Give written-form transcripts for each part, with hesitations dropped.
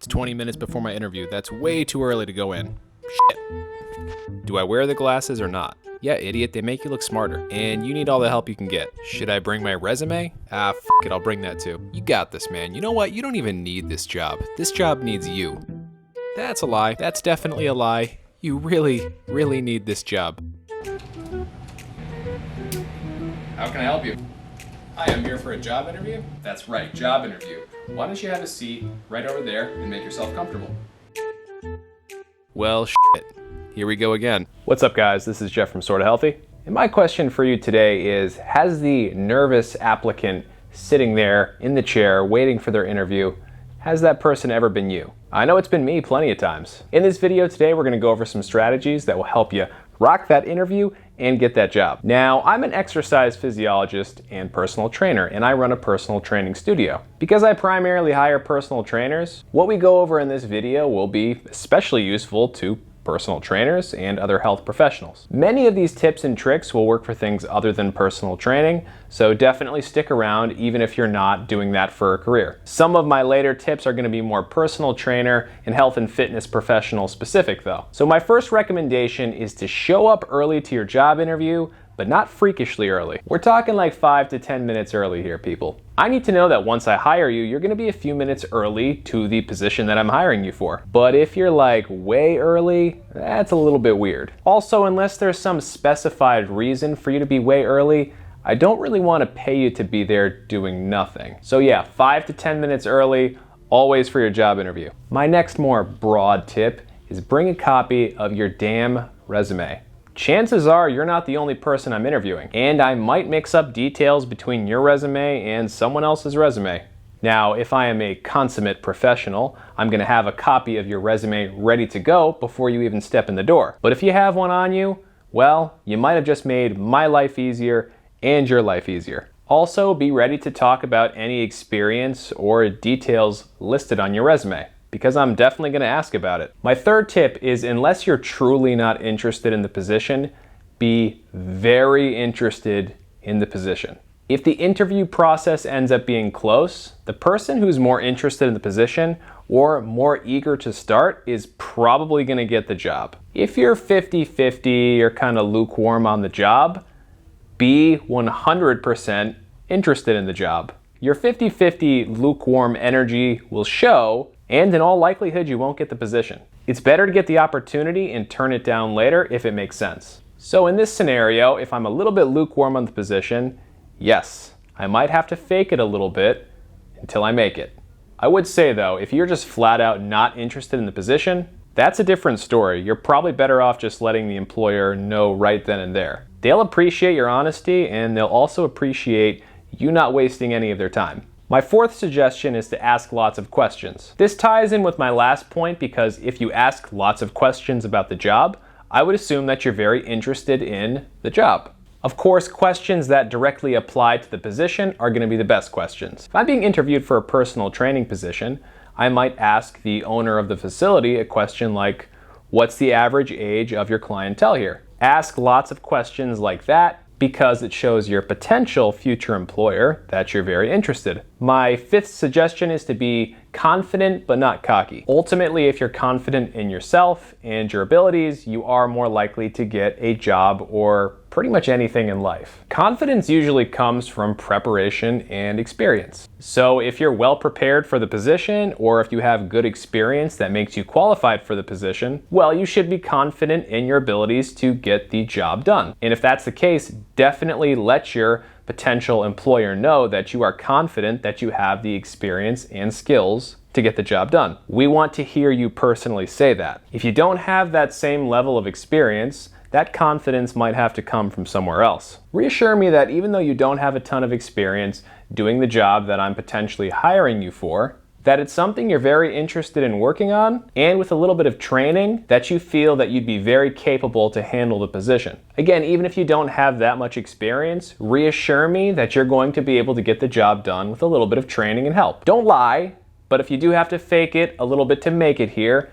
It's 20 minutes before my interview. That's way too early to go in. Shit. Do I wear the glasses or not? Yeah, idiot, they make you look smarter. And you need all the help you can get. Should I bring my resume? Ah, f it, I'll bring that too. You got this, man. You know what? You don't even need this job. This job needs you. That's a lie. That's definitely a lie. You really, really need this job. How can I help you? Hi, I'm here for a job interview. That's right, job interview. Why don't you have a seat right over there and make yourself comfortable? Well, shit. Here we go again. What's up, guys? This is Jeff from Sorta Healthy. And my question for you today is, has the nervous applicant sitting there in the chair waiting for their interview, has that person ever been you? I know it's been me plenty of times. In this video today, we're gonna go over some strategies that will help you rock that interview and get that job. Now, I'm an exercise physiologist and personal trainer, and I run a personal training studio. Because I primarily hire personal trainers, what we go over in this video will be especially useful to personal trainers and other health professionals. Many of these tips and tricks will work for things other than personal training, so definitely stick around even if you're not doing that for a career. Some of my later tips are going to be more personal trainer and health and fitness professional specific though. So my first recommendation is to show up early to your job interview, but not freakishly early. We're talking like 5 to 10 minutes early here, people. I need to know that once I hire you, you're gonna be a few minutes early to the position that I'm hiring you for. But if you're like way early, that's a little bit weird. Also, unless there's some specified reason for you to be way early, I don't really wanna pay you to be there doing nothing. So yeah, 5 to 10 minutes early, always for your job interview. My next more broad tip is bring a copy of your damn resume. Chances are you're not the only person I'm interviewing, and I might mix up details between your resume and someone else's resume. Now, if I am a consummate professional, I'm gonna have a copy of your resume ready to go before you even step in the door. But if you have one on you, well, you might have just made my life easier and your life easier. Also, be ready to talk about any experience or details listed on your resume, because I'm definitely gonna ask about it. My third tip is, unless you're truly not interested in the position, be very interested in the position. If the interview process ends up being close, the person who's more interested in the position or more eager to start is probably gonna get the job. If you're 50-50, you're kind of lukewarm on the job, be 100% interested in the job. Your 50-50 lukewarm energy will show, and in all likelihood, you won't get the position. It's better to get the opportunity and turn it down later if it makes sense. So in this scenario, if I'm a little bit lukewarm on the position, yes, I might have to fake it a little bit until I make it. I would say though, if you're just flat out not interested in the position, that's a different story. You're probably better off just letting the employer know right then and there. They'll appreciate your honesty, and they'll also appreciate you not wasting any of their time. My fourth suggestion is to ask lots of questions. This ties in with my last point, because if you ask lots of questions about the job, I would assume that you're very interested in the job. Of course, questions that directly apply to the position are going to be the best questions. If I'm being interviewed for a personal training position, I might ask the owner of the facility a question like, what's the average age of your clientele here? Ask lots of questions like that, because it shows your potential future employer that you're very interested. My fifth suggestion is to be confident but not cocky. Ultimately, if you're confident in yourself and your abilities, you are more likely to get a job or pretty much anything in life. Confidence usually comes from preparation and experience. So if you're well prepared for the position, or if you have good experience that makes you qualified for the position, well, you should be confident in your abilities to get the job done. And if that's the case, definitely let your potential employer know that you are confident that you have the experience and skills to get the job done. We want to hear you personally say that. If you don't have that same level of experience, that confidence might have to come from somewhere else. Reassure me that even though you don't have a ton of experience doing the job that I'm potentially hiring you for, that it's something you're very interested in working on, and with a little bit of training, that you feel that you'd be very capable to handle the position. Again, even if you don't have that much experience, reassure me that you're going to be able to get the job done with a little bit of training and help. Don't lie, but if you do have to fake it a little bit to make it here,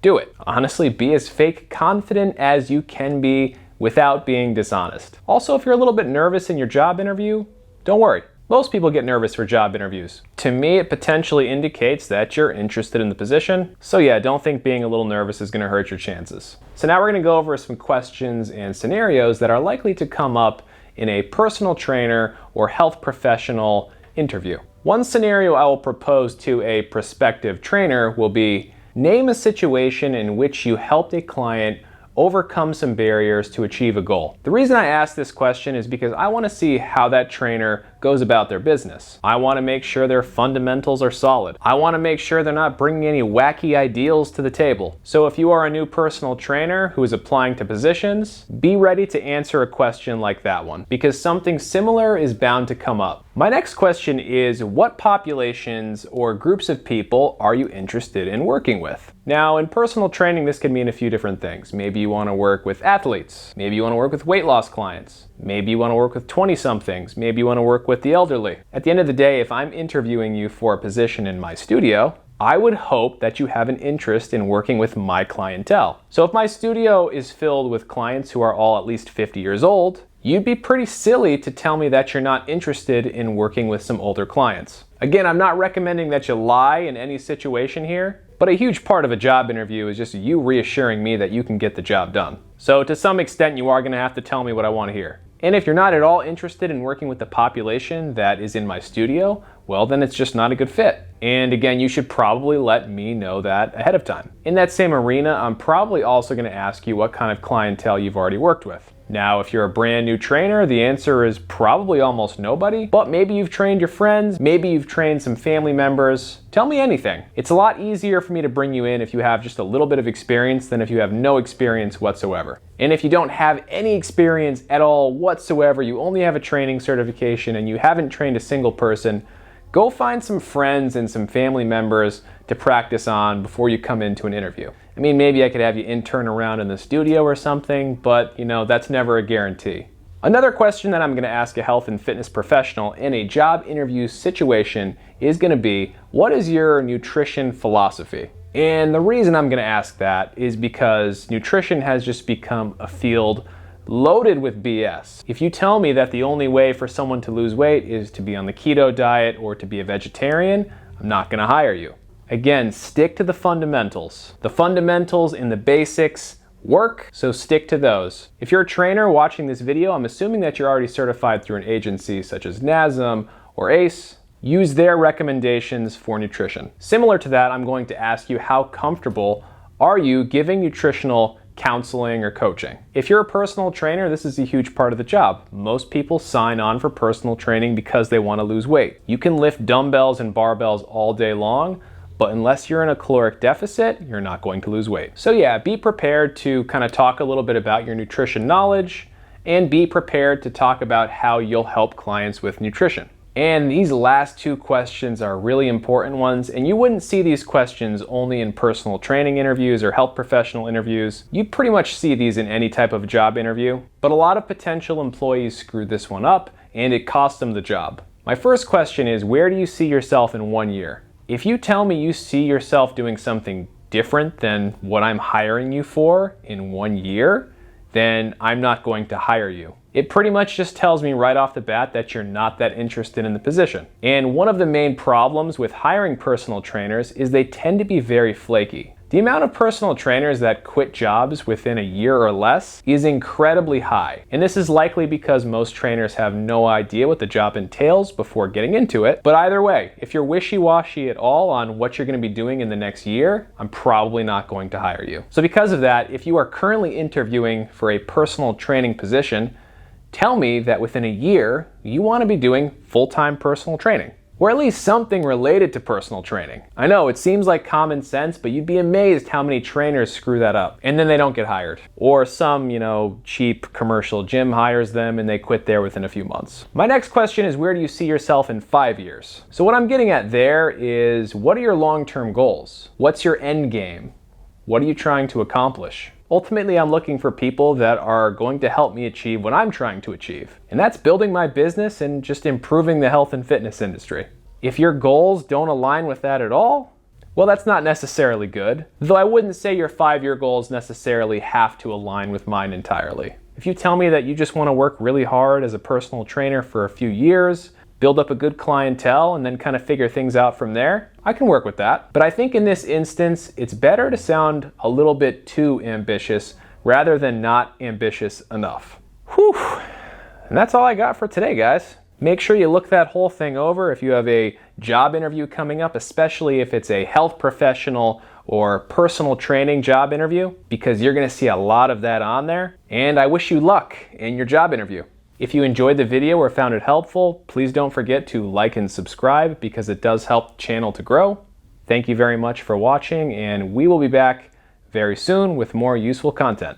do it. Honestly, be as fake confident as you can be without being dishonest. Also, if you're a little bit nervous in your job interview, don't worry. Most people get nervous for job interviews. To me, it potentially indicates that you're interested in the position. So yeah, don't think being a little nervous is going to hurt your chances. So now we're going to go over some questions and scenarios that are likely to come up in a personal trainer or health professional interview. One scenario I will propose to a prospective trainer will be, name a situation in which you helped a client overcome some barriers to achieve a goal. The reason I ask this question is because I want to see how that trainer goes about their business. I want to make sure their fundamentals are solid. I want to make sure they're not bringing any wacky ideals to the table. So if you are a new personal trainer who is applying to positions, be ready to answer a question like that one, because something similar is bound to come up. My next question is, what populations or groups of people are you interested in working with? Now, in personal training, this can mean a few different things. Maybe you want to work with athletes. Maybe you want to work with weight loss clients. Maybe you want to work with 20-somethings. Maybe you want to work with the elderly. At the end of the day, if I'm interviewing you for a position in my studio, I would hope that you have an interest in working with my clientele. So if my studio is filled with clients who are all at least 50 years old, you'd be pretty silly to tell me that you're not interested in working with some older clients. Again, I'm not recommending that you lie in any situation here, but a huge part of a job interview is just you reassuring me that you can get the job done. So to some extent, you are going to have to tell me what I want to hear. And if you're not at all interested in working with the population that is in my studio, well, then it's just not a good fit. And again, you should probably let me know that ahead of time. In that same arena, I'm probably also going to ask you what kind of clientele you've already worked with. Now, if you're a brand new trainer, the answer is probably almost nobody, but maybe you've trained your friends, maybe you've trained some family members. Tell me anything. It's a lot easier for me to bring you in if you have just a little bit of experience than if you have no experience whatsoever. And if you don't have any experience at all whatsoever, you only have a training certification and you haven't trained a single person, go find some friends and some family members to practice on before you come into an interview. I mean, maybe I could have you intern around in the studio or something, but that's never a guarantee. Another question that I'm going to ask a health and fitness professional in a job interview situation is going to be, what is your nutrition philosophy? And the reason I'm going to ask that is because nutrition has just become a field loaded with BS. If you tell me that the only way for someone to lose weight is to be on the keto diet or to be a vegetarian, I'm not going to hire you. Again, stick to the fundamentals. The fundamentals and the basics work, so stick to those. If you're a trainer watching this video, I'm assuming that you're already certified through an agency such as NASM or ACE. Use their recommendations for nutrition. Similar to that, I'm going to ask you, how comfortable are you giving nutritional counseling or coaching? If you're a personal trainer, this is a huge part of the job. Most people sign on for personal training because they want to lose weight. You can lift dumbbells and barbells all day long, but unless you're in a caloric deficit, you're not going to lose weight. So yeah, be prepared to kind of talk a little bit about your nutrition knowledge and be prepared to talk about how you'll help clients with nutrition. And these last two questions are really important ones, and you wouldn't see these questions only in personal training interviews or health professional interviews. You pretty much see these in any type of job interview, but a lot of potential employees screw this one up and it costs them the job. My first question is, where do you see yourself in 1 year? If you tell me you see yourself doing something different than what I'm hiring you for in 1 year, then I'm not going to hire you. It pretty much just tells me right off the bat that you're not that interested in the position. And one of the main problems with hiring personal trainers is they tend to be very flaky. The amount of personal trainers that quit jobs within a year or less is incredibly high. And this is likely because most trainers have no idea what the job entails before getting into it. But either way, if you're wishy-washy at all on what you're going to be doing in the next year, I'm probably not going to hire you. So because of that, if you are currently interviewing for a personal training position, tell me that within a year, you want to be doing full-time personal training, or at least something related to personal training. I know it seems like common sense, but you'd be amazed how many trainers screw that up and then they don't get hired. Or some, cheap commercial gym hires them and they quit there within a few months. My next question is, where do you see yourself in 5 years? So what I'm getting at there is, what are your long-term goals? What's your end game? What are you trying to accomplish? Ultimately, I'm looking for people that are going to help me achieve what I'm trying to achieve. And that's building my business and just improving the health and fitness industry. If your goals don't align with that at all, well, that's not necessarily good. Though I wouldn't say your 5-year goals necessarily have to align with mine entirely. If you tell me that you just want to work really hard as a personal trainer for a few years, build up a good clientele and then kind of figure things out from there, I can work with that. But I think in this instance, it's better to sound a little bit too ambitious rather than not ambitious enough. Whew. And that's all I got for today, guys. Make sure you look that whole thing over if you have a job interview coming up, especially if it's a health professional or personal training job interview, because you're going to see a lot of that on there. And I wish you luck in your job interview. If you enjoyed the video or found it helpful, please don't forget to like and subscribe because it does help the channel to grow. Thank you very much for watching, and we will be back very soon with more useful content.